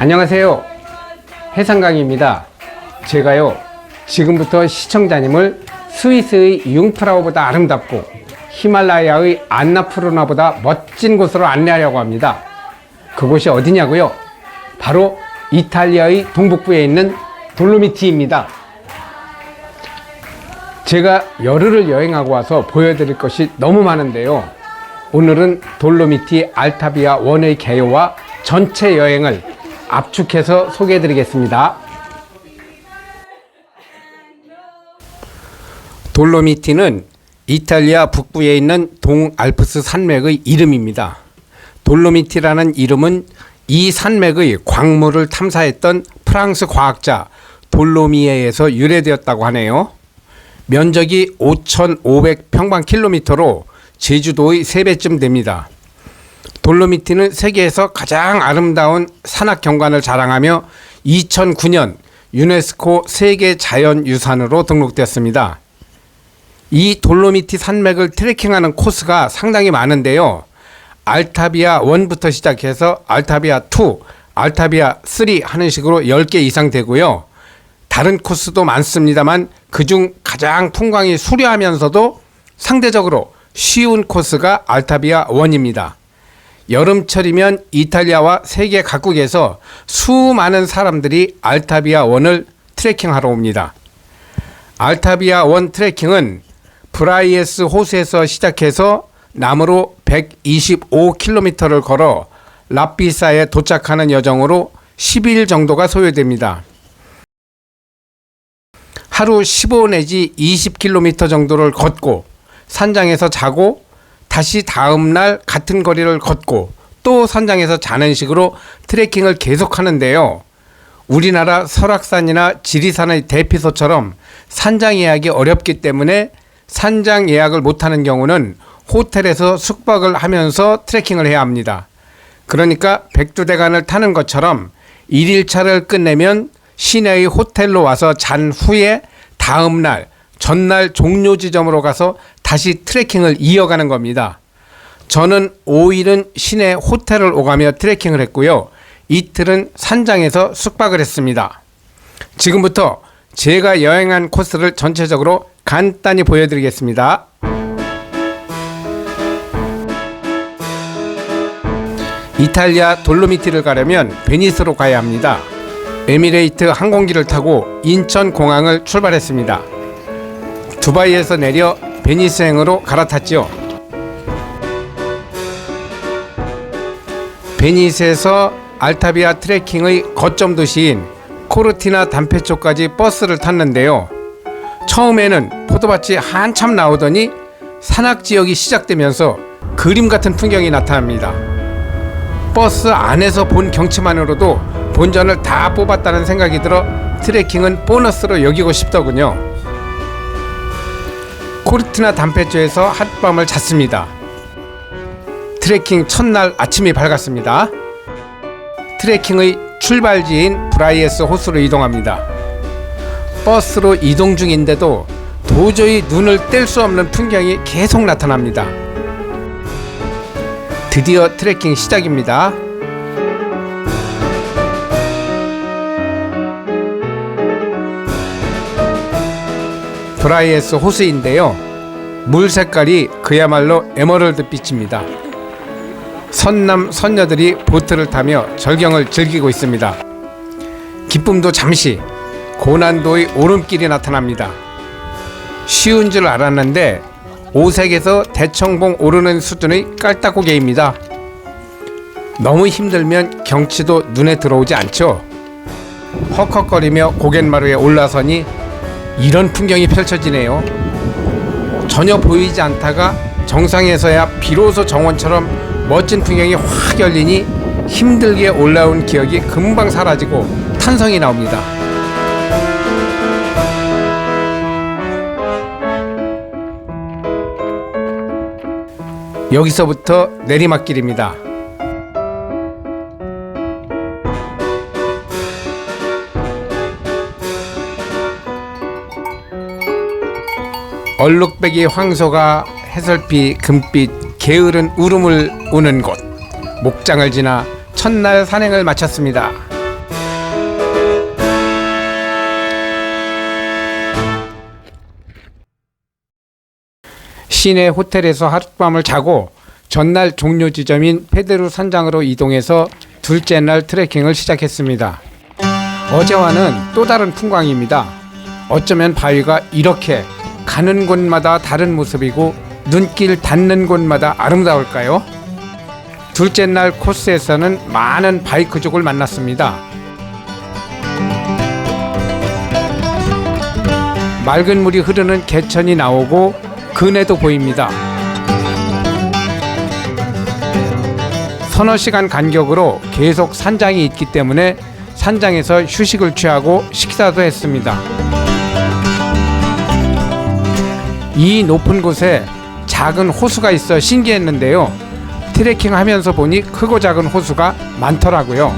안녕하세요, 해상강입니다. 제가요 지금부터 시청자님을 스위스의 융프라우보다 아름답고 히말라야의 안나푸르나보다 멋진 곳으로 안내하려고 합니다. 그곳이 어디냐고요? 바로 이탈리아의 동북부에 있는 돌로미티입니다. 제가 열흘을 여행하고 와서 보여드릴 것이 너무 많은데요, 오늘은 돌로미티 알타비아 원의 개요와 전체 여행을 압축해서 소개해 드리겠습니다. 돌로미티는 이탈리아 북부에 있는 동알프스 산맥의 이름입니다. 돌로미티라는 이름은 이 산맥의 광물을 탐사했던 프랑스 과학자 돌로미에에서 유래되었다고 하네요. 면적이 5,500평방킬로미터로 제주도의 3배쯤 됩니다. 돌로미티는 세계에서 가장 아름다운 산악 경관을 자랑하며 2009년 유네스코 세계자연유산으로 등록되었습니다. 이 돌로미티 산맥을 트레킹하는 코스가 상당히 많은데요, 알타비아 1부터 시작해서 알타비아 2, 알타비아 3 하는 식으로 10개 이상 되고요. 다른 코스도 많습니다만 그중 가장 풍광이 수려하면서도 상대적으로 쉬운 코스가 알타비아 1입니다. 여름철이면 이탈리아와 세계 각국에서 수많은 사람들이 알타비아 1을 트레킹하러 옵니다. 알타비아 1 트레킹은 브라이에스 호수에서 시작해서 남으로 125km를 걸어 라피사에 도착하는 여정으로 10일 정도가 소요됩니다. 하루 15 내지 20km 정도를 걷고 산장에서 자고 다시 다음날 같은 거리를 걷고 또 산장에서 자는 식으로 트레킹을 계속하는데요, 우리나라 설악산이나 지리산의 대피소처럼 산장 예약이 어렵기 때문에 산장 예약을 못하는 경우는 호텔에서 숙박을 하면서 트레킹을 해야 합니다. 그러니까 백두대간을 타는 것처럼 1일차를 끝내면 시내의 호텔로 와서 잔 후에 다음날 전날 종료 지점으로 가서 다시 트레킹을 이어가는 겁니다. 저는 5일은 시내 호텔을 오가며 트레킹을 했고요, 이틀은 산장에서 숙박을 했습니다. 지금부터 제가 여행한 코스를 전체적으로 간단히 보여드리겠습니다. 이탈리아 돌로미티를 가려면 베니스로 가야 합니다. 에미레이트 항공기를 타고 인천공항을 출발했습니다. 두바이에서 내려 베니스행으로 갈아탔죠. 베니스에서 알타비아 트레킹의 거점 도시인 코르티나 단페초까지 버스를 탔는데요, 처음에는 포도밭이 한참 나오더니 산악지역이 시작되면서 그림 같은 풍경이 나타납니다. 버스 안에서 본 경치만으로도 본전을 다 뽑았다는 생각이 들어 트레킹은 보너스로 여기고 싶더군요. 코르티나 단페초에서 하룻밤을 잤습니다. 트레킹 첫날 아침이 밝았습니다. 트레킹의 출발지인 브라이에스 호수로 이동합니다. 버스로 이동 중인데도 도저히 눈을 뗄 수 없는 풍경이 계속 나타납니다. 드디어 트레킹 시작입니다. 브라이에스 호수인데요, 물 색깔이 그야말로 에메랄드 빛입니다. 선남 선녀들이 보트를 타며 절경을 즐기고 있습니다. 기쁨도 잠시, 고난도의 오름길이 나타납니다. 쉬운 줄 알았는데 오색에서 대청봉 오르는 수준의 깔딱고개입니다. 너무 힘들면 경치도 눈에 들어오지 않죠. 헉헉거리며 고갯마루에 올라서니 이런 풍경이 펼쳐지네요. 전혀 보이지 않다가 정상에서야 비로소 정원처럼 멋진 풍경이 확 열리니 힘들게 올라온 기억이 금방 사라지고 탄성이 나옵니다. 여기서부터 내리막길입니다. 얼룩배기 황소가 해설피 금빛 게으른 울음을 우는 곳 목장을 지나 첫날 산행을 마쳤습니다. 시내 호텔에서 하룻밤을 자고 전날 종료 지점인 페드루 산장으로 이동해서 둘째 날 트레킹을 시작했습니다. 어제와는 또 다른 풍광입니다. 어쩌면 바위가 이렇게 가는 곳마다 다른 모습이고 눈길 닿는 곳마다 아름다울까요? 둘째 날 코스에서는 많은 바이크족을 만났습니다. 맑은 물이 흐르는 개천이 나오고 그네도 보입니다. 서너 시간 간격으로 계속 산장이 있기 때문에 산장에서 휴식을 취하고 식사도 했습니다. 이 높은 곳에 작은 호수가 있어 신기했는데요. 트레킹 하면서 보니 크고 작은 호수가 많더라고요.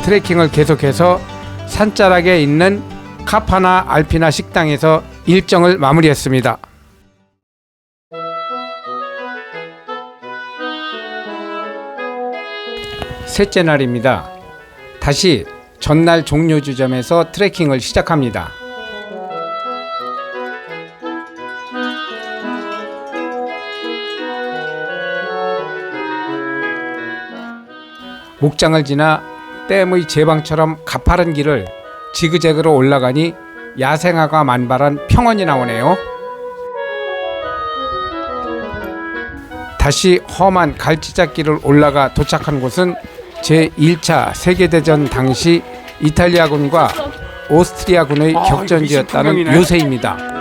트레킹을 계속해서 산자락에 있는 카파나 알피나 식당에서 일정을 마무리했습니다. 셋째 날입니다. 다시 전날 종료 지점에서 트레킹을 시작합니다. 목장을 지나 댐의 제방처럼 가파른 길을 지그재그로 올라가니 야생화가 만발한 평원이 나오네요. 다시 험한 갈지잣길을 올라가 도착한 곳은 제1차 세계대전 당시 이탈리아군과 오스트리아군의 격전지였다는 요새입니다.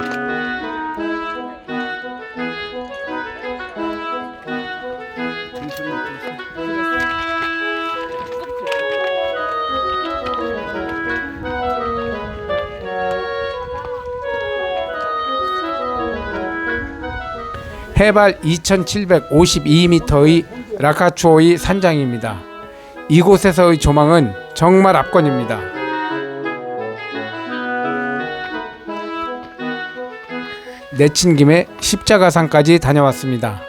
해발 2752m의 라카추오이 산장입니다. 이곳에서의 조망은 정말 압권입니다. 내친 김에 십자가산까지 다녀왔습니다.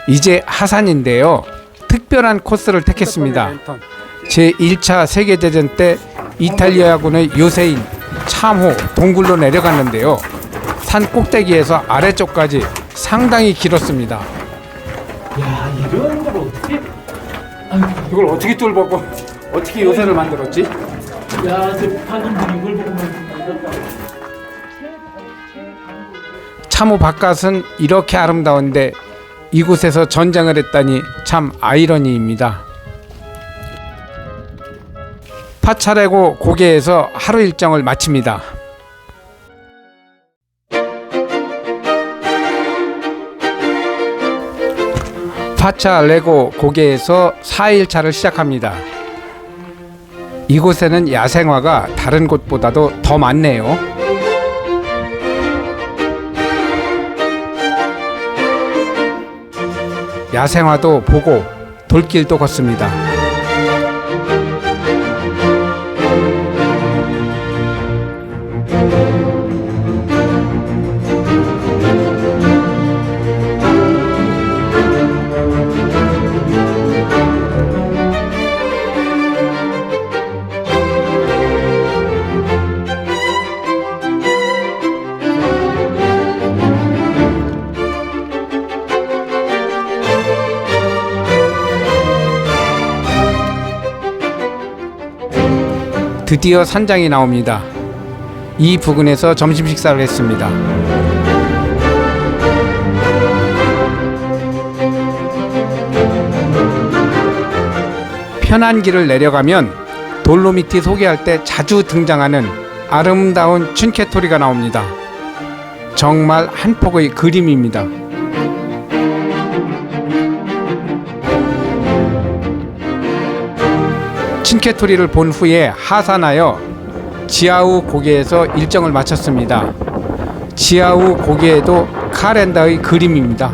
이제 하산인데요. 특별한 코스를 택했습니다. 제1차 세계대전 때 이탈리아군의 요새인 참호 동굴로 내려갔는데요. 산 꼭대기에서 아래쪽까지 상당히 길었습니다. 야, 이런 걸 어떻게? 이걸 어떻게 뚫고 어떻게 요새를 만들었지? 야, 저 파동들이 이걸 보고 만들었다. 참호 바깥은 이렇게 아름다운데 이곳에서 전쟁을 했다니 참 아이러니입니다. 파차레고 고개에서 하루 일정을 마칩니다. 파차레고 고개에서 4일차를 시작합니다. 이곳에는 야생화가 다른 곳보다도 더 많네요. 야생화도 보고 돌길도 걷습니다. 드디어 산장이 나옵니다. 이 부근에서 점심 식사를 했습니다. 편한 길을 내려가면 돌로미티 소개할 때 자주 등장하는 아름다운 춘케토리가 나옵니다. 정말 한 폭의 그림입니다. 춘케토리를 본 후에 하산하여 지아우 고개에서 일정을 마쳤습니다. 지아우 고개에도 카렌다의 그림입니다.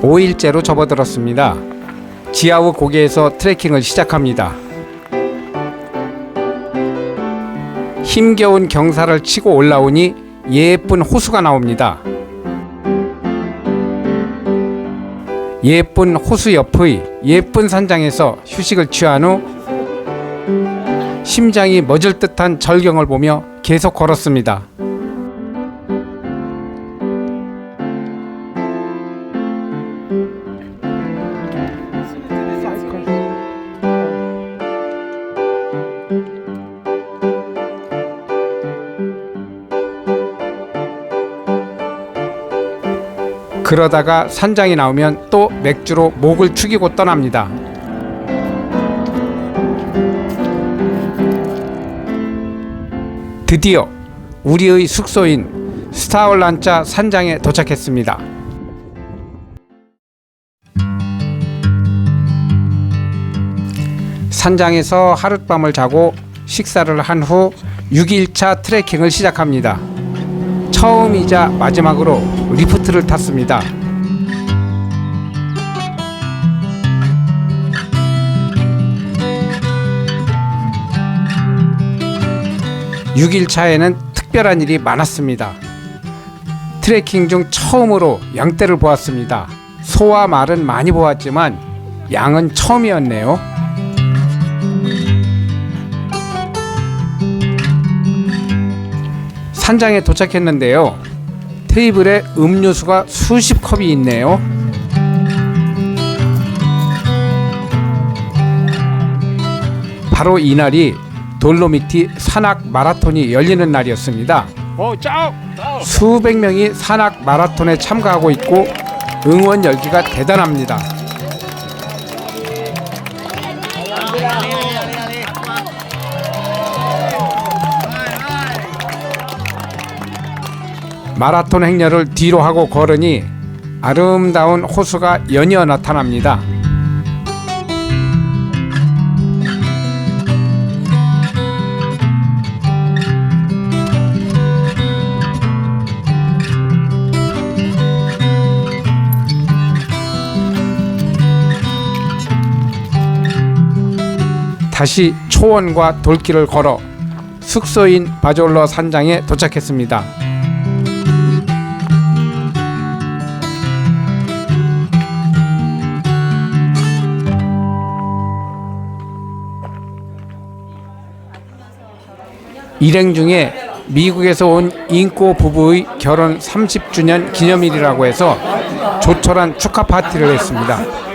(5일째로) 접어들었습니다. 지아우 고개에서 트레킹을 시작합니다. 힘겨운 경사를 치고 올라오니 예쁜 호수가 나옵니다. 예쁜 호수 옆의 예쁜 산장에서 휴식을 취한 후 심장이 멎을 듯한 절경을 보며 계속 걸었습니다. 그러다가 산장이 나오면 또 맥주로 목을 축이고 떠납니다. 드디어 우리의 숙소인 스타올란짜 산장에 도착했습니다. 산장에서 하룻밤을 자고 식사를 한 후 6일차 트레킹을 시작합니다. 처음이자 마지막으로 리프트를 탔습니다. 6일차에는 특별한 일이 많았습니다. 트레킹 중 처음으로 양떼를 보았습니다. 소와 말은 많이 보았지만 양은 처음이었네요. 산장에 도착했는데요. 테이블에 음료수가 수십 컵이 있네요. 바로 이날이 돌로미티 산악 마라톤이 열리는 날이었습니다. 수백 명이 산악 마라톤에 참가하고 있고 응원 열기가 대단합니다. 마라톤 행렬을 뒤로 하고 걸으니 아름다운 호수가 연이어 나타납니다. 다시 초원과 돌길을 걸어 숙소인 바졸로 산장에 도착했습니다. 일행 중에 미국에서 온 인꼬 부부의 결혼 30주년 기념일이라고 해서 조촐한 축하 파티를 했습니다.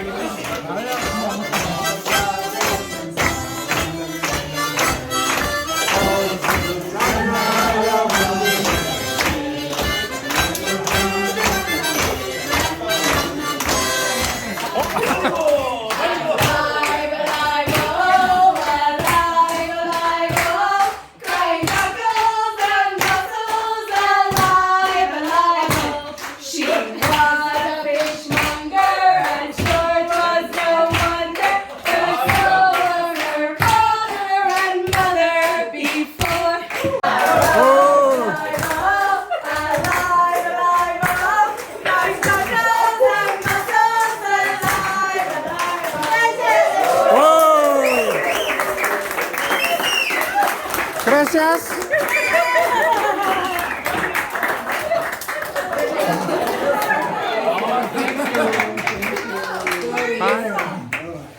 Gracias.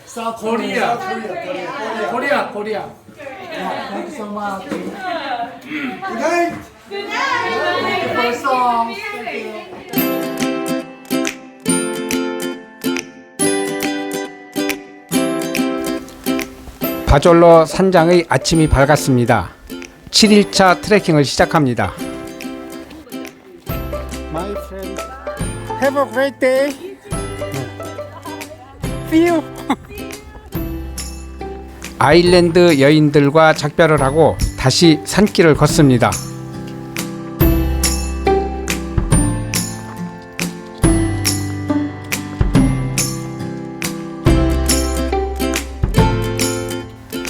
South Korea. Korea. Thank you so much. Good night. Good night. Thank you for the song. Thank you. 바졸로 산장의 아침이 밝았습니다. 7일차 트레킹을 시작합니다. My friend, have a great day. See you. 아일랜드 여인들과 작별을 하고 다시 산길을 걷습니다.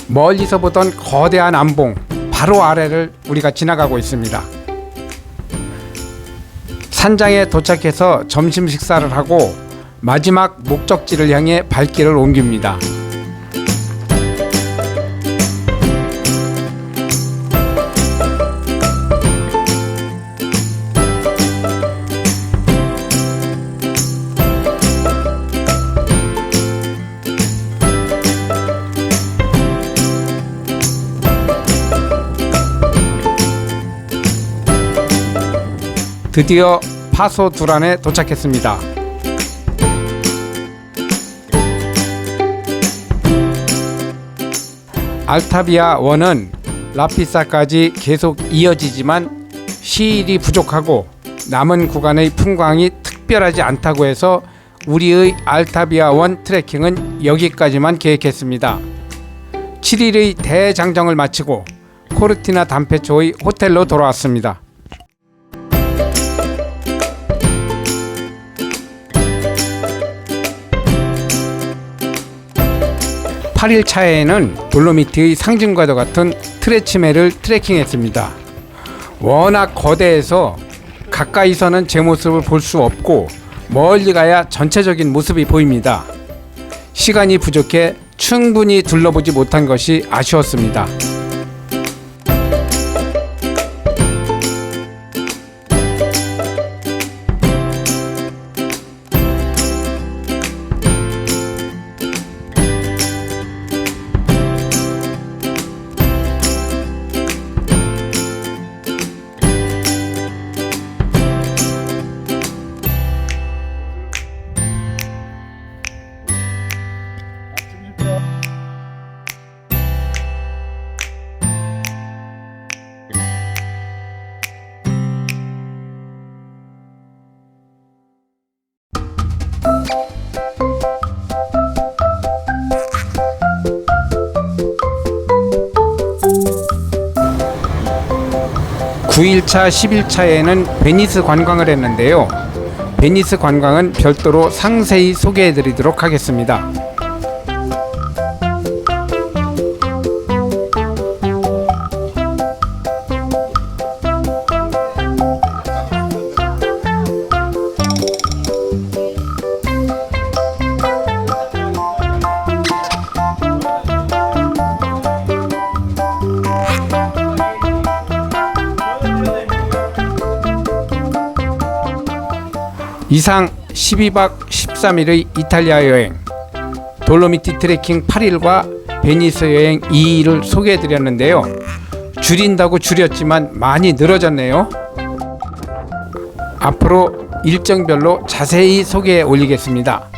멀리서 보던 거대한 암봉 바로 아래를 우리가 지나가고 있습니다. 산장에 도착해서 점심 식사를 하고 마지막 목적지를 향해 발길을 옮깁니다. 드디어 파소 두란에 도착했습니다. 알타비아 1은 라피사까지 계속 이어지지만 시일이 부족하고 남은 구간의 풍광이 특별하지 않다고 해서 우리의 알타비아 1 트레킹은 여기까지만 계획했습니다. 7일의 대장정을 마치고 코르티나 담페초의 호텔로 돌아왔습니다. 8일 차에는 돌로미티의 상징과도 같은 트레치메를 트레킹했습니다. 워낙 거대해서 가까이서는 제 모습을 볼 수 없고 멀리 가야 전체적인 모습이 보입니다. 시간이 부족해 충분히 둘러보지 못한 것이 아쉬웠습니다. (9일차) (10일차에는) 베니스 관광을 했는데요. 베니스 관광은 별도로 상세히 소개해 드리도록 하겠습니다. 이상 12박 13일의 이탈리아 여행, 돌로미티 트레킹 8일과 베니스 여행 2일을 소개해 드렸는데요. 줄인다고 줄였지만 많이 늘어졌네요. 앞으로 일정별로 자세히 소개해 올리겠습니다.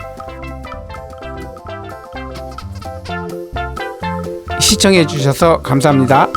시청해 주셔서 감사합니다.